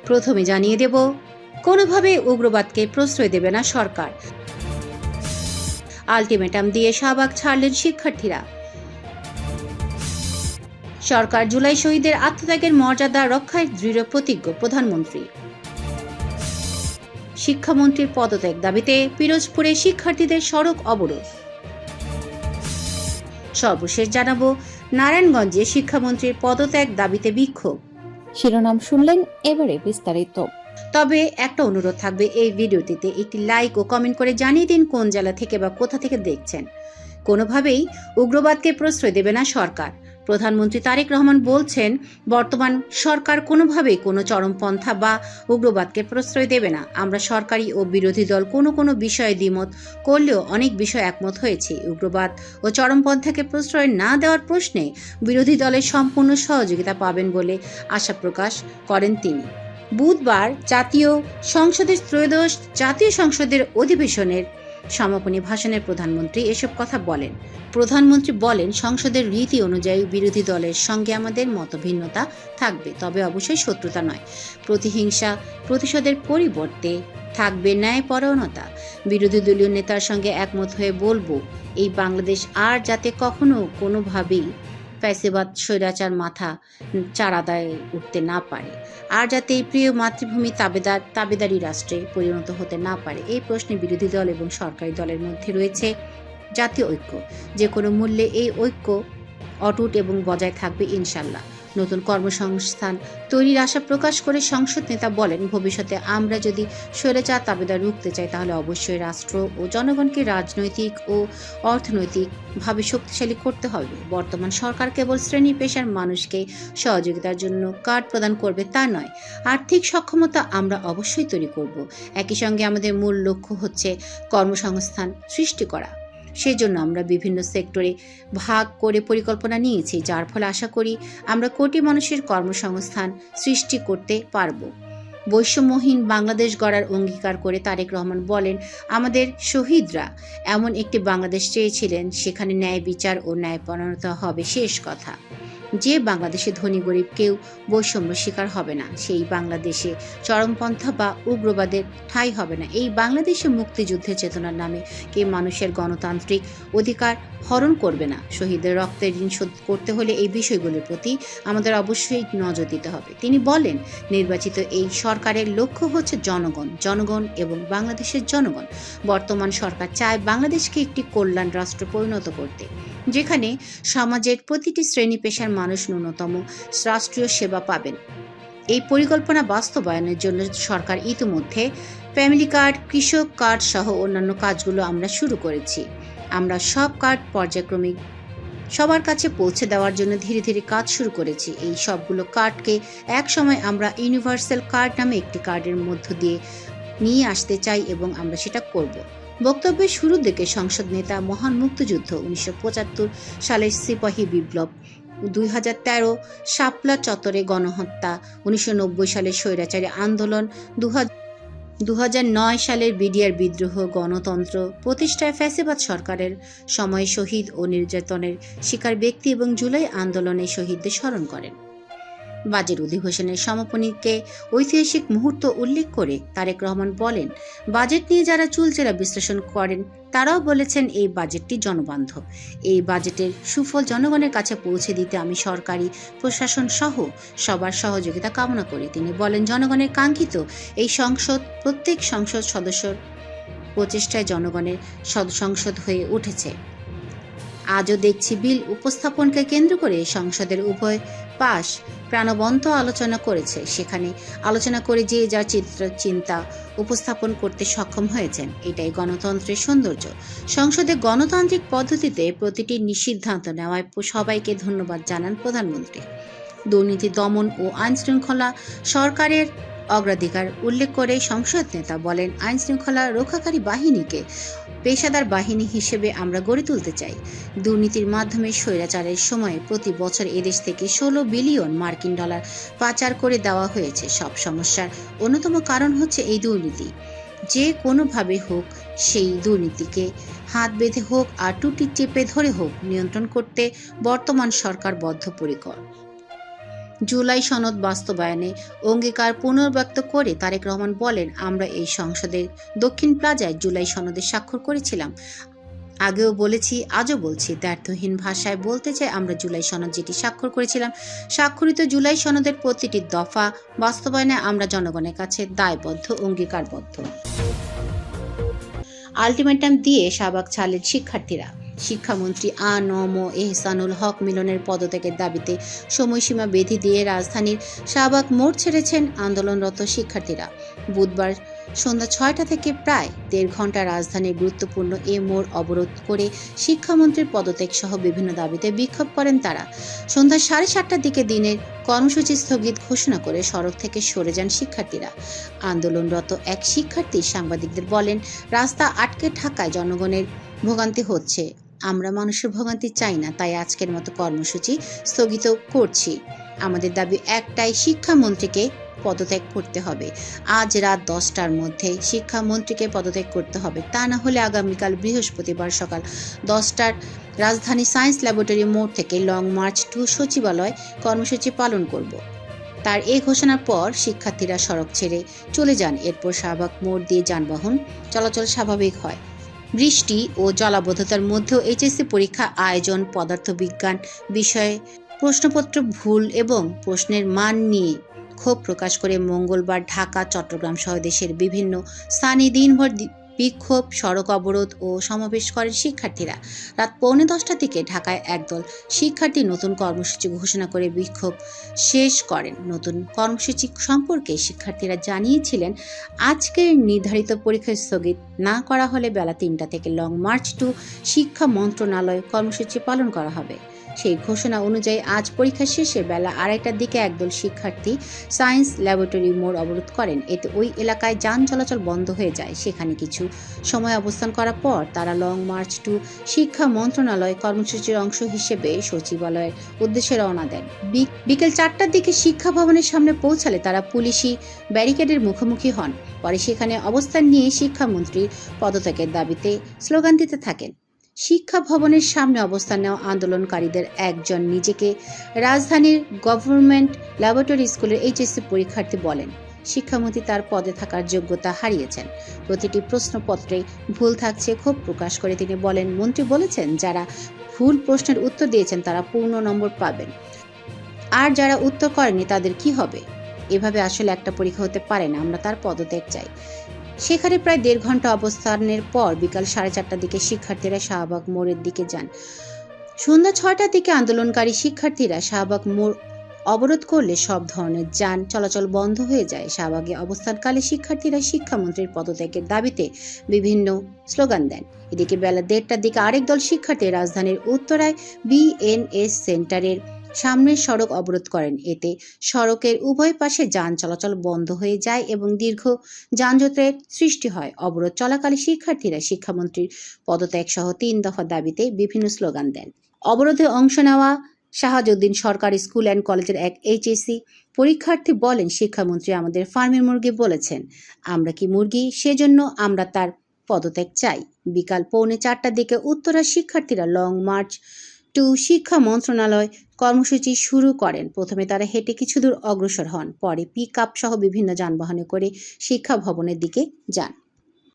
প্রথমে জানিয়ে দেব, কোনোভাবে উগ্রবাদকে প্রশ্রয় দেবে না সরকার। আলটিমেটাম দিয়ে শাহবাগ ছাড়লেন শিক্ষার্থীরা। সরকার জুলাই শহীদের আত্মত্যাগের মর্যাদা রক্ষায় দৃঢ় প্রতিজ্ঞ প্রধানমন্ত্রী। শিক্ষামন্ত্রীর পদত্যাগ দাবিতে পিরোজপুরে শিক্ষার্থীদের সড়ক অবরোধ। সর্বশেষ জানাবো, নারায়ণগঞ্জে শিক্ষামন্ত্রীর পদত্যাগ দাবিতে বিক্ষোভ। শিরোনাম শুনলেন, এবারে বিস্তারিত। তবে একটা অনুরোধ থাকবে, এই ভিডিওটিতে একটি লাইক ও কমেন্ট করে জানিয়ে দিন কোন জেলা থেকে বা কোথা থেকে দেখছেন। কোনোভাবেই উগ্রবাদকে প্রশ্রয় দেবে না সরকার। প্রধানমন্ত্রী তারেক রহমান বলছেন, বর্তমান সরকার কোনোভাবেই কোনো চরমপন্থা বা উগ্রবাদকে প্রশ্রয় দেবে না। আমরা সরকারি ও বিরোধী দল কোনো বিষয়ে দ্বিমত করলেও অনেক বিষয় একমত হয়েছে। উগ্রবাদ ও চরমপন্থাকে প্রশ্রয় না দেওয়ার প্রশ্নে বিরোধী দলের সম্পূর্ণ সহযোগিতা পাবেন বলে আশা প্রকাশ করেন তিনি। বুধবার জাতীয় সংসদের ত্রয়োদশ জাতীয় সংসদের অধিবেশনের সমাপনী ভাষণে প্রধানমন্ত্রী এসব কথা বলেন। প্রধানমন্ত্রী বলেন, সংসদের রীতি অনুযায়ী বিরোধী দলের সঙ্গে আমাদের মতভিন্নতা থাকবে, তবে অবশ্যই শত্রুতা নয়। প্রতিহিংসা প্রতিশোধের পরিবর্তে থাকবে ন্যায়পরায়ণতা। বিরোধী দলীয় নেতার সঙ্গে একমত হয়ে বলবো, এই বাংলাদেশ আর যাতে কখনো কোনোভাবেই ফ্যাসিবাদ স্বৈরাচার মাথা চারাদায় উঠতে না পারে, আর যাতে এই প্রিয় মাতৃভূমি তাবেদারি রাষ্ট্রে পরিণত হতে না পারে, এই প্রশ্নে বিরোধী দল এবং সরকারি দলের মধ্যে রয়েছে জাতীয় ঐক্য। যে কোনো মূল্যে এই ঐক্য অটুট এবং বজায় থাকবে ইনশাল্লাহ। নতুন কর্মসংস্থান তৈরির আশা প্রকাশ করে সংসদ নেতা বলেন, ভবিষ্যতে আমরা যদি স্বৈরাচার তাবেদার রুখতে চাই, তাহলে অবশ্যই রাষ্ট্র ও জনগণকে রাজনৈতিক ও অর্থনৈতিকভাবে শক্তিশালী করতে হবে। বর্তমান সরকার কেবল শ্রেণী পেশার মানুষকে সহযোগিতার জন্য কার্ড প্রদান করবে তা নয়, আর্থিক সক্ষমতা আমরা অবশ্যই তৈরি করব। একই সঙ্গে আমাদের মূল লক্ষ্য হচ্ছে কর্মসংস্থান সৃষ্টি করা। সেজন্য আমরা বিভিন্ন সেক্টরে ভাগ করে পরিকল্পনা নিয়েছি, যার ফলে আশা করি আমরা কোটি মানুষের কর্মসংস্থান সৃষ্টি করতে পারব। বৈষম্যহীন বাংলাদেশ গড়ার অঙ্গীকার করে তারেক রহমান বলেন, আমাদের শহীদরা এমন একটি বাংলাদেশ চেয়েছিলেন যেখানে ন্যায় বিচার ও ন্যায়পরায়ণতা হবে শেষ কথা। যে বাংলাদেশে ধনী গরিব কেউ বৈষম্য শিকার হবে না, সেই বাংলাদেশে চরমপন্থা বা উগ্রবাদের ঠাঁই হবে না। এই বাংলাদেশে মুক্তিযুদ্ধের চেতনার নামে কেউ মানুষের গণতান্ত্রিক অধিকার হরণ করবে না। শহীদের রক্তের ঋণ শোধ করতে হলে এই বিষয়গুলির প্রতি আমাদের অবশ্যই নজর দিতে হবে। তিনি বলেন, নির্বাচিত এই সরকারের লক্ষ্য হচ্ছে জনগণ এবং বাংলাদেশের জনগণ। বর্তমান সরকার চায় বাংলাদেশকে একটি কল্যাণ রাষ্ট্রে পরিণত করতে, যেখানে সমাজের প্রতিটি শ্রেণী পেশার মানুষ ন্যূনতম রাষ্ট্রীয় সেবা পাবেন। এই পরিকল্পনা বাস্তবায়নের জন্য সরকার ইতিমধ্যে ফ্যামিলি কার্ড, কৃষক কার্ড সহ অন্যান্য কাজগুলো আমরা শুরু করেছি। আমরা সব কার্ড পর্যায়ক্রমিক সবার কাছে পৌঁছে দেওয়ার জন্য ধীরে ধীরে কাজ শুরু করেছি। এই সবগুলো কার্ডকে এক সময় আমরা ইউনিভার্সাল কার্ড নামে একটি কার্ডের মধ্য দিয়ে নিয়ে আসতে চাই এবং আমরা সেটা করব। বক্তব্যের শুরুর দিকে সংসদ নেতা মহান মুক্তিযুদ্ধ, 1975 সালের সিপাহী বিপ্লব, 2013 শাপলা চত্বরে গণহত্যা, 1990 সালের স্বৈরাচারী আন্দোলন, 2009 সালের বিডিআর বিদ্রোহ, গণতন্ত্র প্রতিষ্ঠায় ফ্যাসিবাদ সরকারের সময়ে শহীদ ও নির্যাতনের শিকার ব্যক্তি এবং জুলাই আন্দোলনে শহীদদের স্মরণ করেন। বাজেট অধিবেশনের সমাপনীকে ঐতিহাসিক মুহূর্ত উল্লেখ করে তারেক রহমান বলেন, বাজেট নিয়ে যারা চুলচেরা বিশ্লেষণ করেন তারাও বলেছেন এই বাজেটটি জনবান্ধব। এই বাজেটের সুফল জনগণের কাছে পৌঁছে দিতে আমি সরকারি প্রশাসন সহ সবার সহযোগিতা কামনা করি। তিনি বলেন, জনগণের কাঙ্ক্ষিত এই সংসদ প্রত্যেক সংসদ সদস্যর প্রচেষ্টায় জনগণের সংসদ হয়ে উঠেছে। আজও দেখছি বিল উপস্থাপনকে কেন্দ্র করে সংসদের উভয় পাশ প্রাণবন্ত আলোচনা করেছে। সেখানে আলোচনা করে যে যার চিন্তা উপস্থাপন করতে সক্ষম হয়েছেন। এটাই গণতন্ত্রের সৌন্দর্য। সংসদে গণতান্ত্রিক পদ্ধতিতে প্রতিটি সিদ্ধান্ত নেওয়ায় সবাইকে ধন্যবাদ জানান প্রধানমন্ত্রী। দুর্নীতি দমন ও আইনশৃঙ্খলা সরকারের অগ্রাধিকার উল্লেখ করে সংসদ নেতা বলেন, আইনশৃঙ্খলা রক্ষাকারী বাহিনীকে পেশাদার বাহিনী হিসেবে আমরা গড়ে তুলতে চাই। দুর্নীতির মাধ্যমে স্বৈরাচারের সময়ে প্রতি বছর এদেশ থেকে 16 বিলিয়ন মার্কিন ডলার পাচার করে দেওয়া হয়েছে। সব সমস্যার অন্যতম কারণ হচ্ছে এই দুর্নীতি। যে কোনোভাবে হোক সেই দুর্নীতিকে হাত বেঁধে হোক আর টুটি চেপে ধরে হোক নিয়ন্ত্রণ করতে বর্তমান সরকার বদ্ধপরিকর। জুলাই সনদ বাস্তবায়নে অঙ্গীকার পুনর্ব্যক্ত করে তারেক রহমান বলেন, আমরা এই সংসদের দক্ষিণ প্লাজায় জুলাই সনদে স্বাক্ষর করেছিলাম। আগেও বলেছি, আজও বলছি, দ্ব্যর্থহীন ভাষায় বলতে চাই, আমরা জুলাই সনদ যেটি স্বাক্ষর করেছিলাম, স্বাক্ষরিত জুলাই সনদের প্রতিটি দফা বাস্তবায়নে আমরা জনগণের কাছে দায়বদ্ধ, অঙ্গীকারবদ্ধ। আলটিমেটাম দিয়ে শাহবাগ ছাড়লেন শিক্ষার্থীরা। শিক্ষামন্ত্রী আ.ন.ম এহসানুল হক মিলনের পদত্যাগের দাবিতে সময়সীমা বেঁধে দিয়ে রাজধানীর শাহবাগ মোড় ছেড়েছেন আন্দোলনরত শিক্ষার্থীরা। বুধবার সন্ধ্যা 6টা থেকে প্রায় 1.5 ঘন্টা রাজধানীর গুরুত্বপূর্ণ এ মোড় অবরোধ করে শিক্ষামন্ত্রীর পদত্যাগ সহ বিভিন্ন দাবিতে বিক্ষোভ করেন তারা। সন্ধ্যা 7:30টার দিকে দিনের কর্মসূচি স্থগিত ঘোষণা করে সড়ক থেকে সরে যান শিক্ষার্থীরা। আন্দোলনরত এক শিক্ষার্থী সাংবাদিকদের বলেন, রাস্তা আটকে থাকায় জনগণের ভোগান্তি হচ্ছে। আমরা মানুষের ভোগান্তি চাই না, তাই আজকের মতো কর্মসূচি স্থগিত করছি। আমাদের দাবি একটাই, শিক্ষামন্ত্রীকে পদত্যাগ করতে হবে। আজ রাত 10টার মধ্যে শিক্ষামন্ত্রীকে পদত্যাগ করতে হবে, তা না হলে আগামীকাল বৃহস্পতিবার সকাল 10টার রাজধানী সায়েন্স ল্যাবরেটরি মোড় থেকে লং মার্চ টু সচিবালয় কর্মসূচি পালন করব। তার এই ঘোষণার পর শিক্ষার্থীরা সড়ক ছেড়ে চলে যান। এরপর শাহবাগ মোড় দিয়ে যানবাহন চলাচল স্বাভাবিক হয়। বৃষ্টি ও জলাবদ্ধতার মধ্যেও এইচএসসি পরীক্ষা আয়োজন, পদার্থবিজ্ঞান বিষয়ে প্রশ্নপত্র ভুল এবং প্রশ্নের মান নিয়ে ক্ষোভ প্রকাশ করে মঙ্গলবার ঢাকা, চট্টগ্রাম সহ দেশের বিভিন্ন স্থানে দিনভর বিক্ষোভ, সড়ক অবরোধ ও সমাবেশ করেন শিক্ষার্থীরা। রাত 10:45টার দিকে ঢাকায় একদল শিক্ষার্থী নতুন কর্মসূচি ঘোষণা করে বিক্ষোভ শেষ করেন। নতুন কর্মসূচি সম্পর্কে শিক্ষার্থীরা জানিয়েছিলেন, আজকের নির্ধারিত পরীক্ষা স্থগিত না করা হলে বেলা 3টা থেকে লং মার্চ টু শিক্ষা মন্ত্রণালয় কর্মসূচি পালন করা হবে। সেই ঘোষণা অনুযায়ী আজ পরীক্ষা শেষে বেলা 2:30টার দিকে একদল শিক্ষার্থী সায়েন্স ল্যাবরেটরি মোড় অবরোধ করেন। এতে ওই এলাকায় যান চলাচল বন্ধ হয়ে যায়। সেখানে কিছু সময় অবস্থান করার পর তারা লং মার্চ টু শিক্ষা মন্ত্রণালয় কর্মসূচির অংশ হিসেবে সচিবালয়ের উদ্দেশ্যে রওনা দেন। বিকেল 4টার দিকে শিক্ষা ভবনের সামনে পৌঁছালে তারা পুলিশি ব্যারিকেডের মুখোমুখি হন। পরে সেখানে অবস্থান নিয়ে শিক্ষামন্ত্রীর পদত্যাগের দাবিতে স্লোগান দিতে থাকেন। শিক্ষা ভবনের সামনে অবস্থান নেওয়া আন্দোলনকারীদের একজন নিজেকে রাজধানীর গভর্নমেন্ট ল্যাবরেটরি স্কুলের এইচএসসি পরীক্ষার্থী বলেন, শিক্ষামন্ত্রী তার পদে থাকার যোগ্যতা হারিয়েছেন। প্রতিটি প্রশ্নপত্রে ভুল থাকছে। ক্ষোভ প্রকাশ করে তিনি বলেন, মন্ত্রী বলেছেন, যারা ভুল প্রশ্নের উত্তর দিয়েছেন তারা পূর্ণ নম্বর পাবেন, আর যারা উত্তর করেনি তাদের কি হবে? এভাবে আসলে একটা পরীক্ষা হতে পারে না। আমরা তার পদত্যাগ চাই। সেখানে প্রায় 1.5 ঘন্টা অবস্থানের পর বিকাল 4:30টার দিকে শিক্ষার্থীরা শাহবাগ মোড়ের দিকে যান। সন্ধ্যা 6টার দিকে আন্দোলনকারী শিক্ষার্থীরা শাহবাগ মোড় অবরোধ করলে সব ধরনের যান চলাচল বন্ধ হয়ে যায়। শাহবাগে অবস্থানকালে শিক্ষার্থীরা শিক্ষামন্ত্রীর পদত্যাগের দাবিতে বিভিন্ন স্লোগান দেন। এদিকে বেলা 1:30টার দিকে আরেক দল শিক্ষার্থী রাজধানীর উত্তরায় বিএনএস সেন্টারের সামনের সড়ক অবরোধ করেন। এতে সড়কের উভয় পাশে যান চলাচল বন্ধ হয়ে যায় এবং দীর্ঘ যানজটের সৃষ্টি হয়। অবরোধ চলাকালে শিক্ষার্থীরা শিক্ষামন্ত্রীর পদত্যাগ সহ 3 দফা দাবিতে বিভিন্ন স্লোগান দেন। অবরোধে অংশ নেওয়া শাহাজউদ্দিন সরকারি স্কুল অ্যান্ড কলেজের এক এইচএসসি পরীক্ষার্থী বলেন, শিক্ষামন্ত্রী আমাদের ফার্মের মুরগি বলেছেন, আমরা কি মুরগি? সেজন্য আমরা তার পদত্যাগ চাই। বিকাল 3:45টার দিকে উত্তরার শিক্ষার্থীরা লং মার্চ টু শিক্ষা মন্ত্রণালয় কর্মসূচি শুরু করেন। প্রথমে তারা হেঁটে কিছু দূর অগ্রসর হন, পরে পিক আপ সহ বিভিন্ন যানবাহনে করে শিক্ষা ভবনের দিকে যান।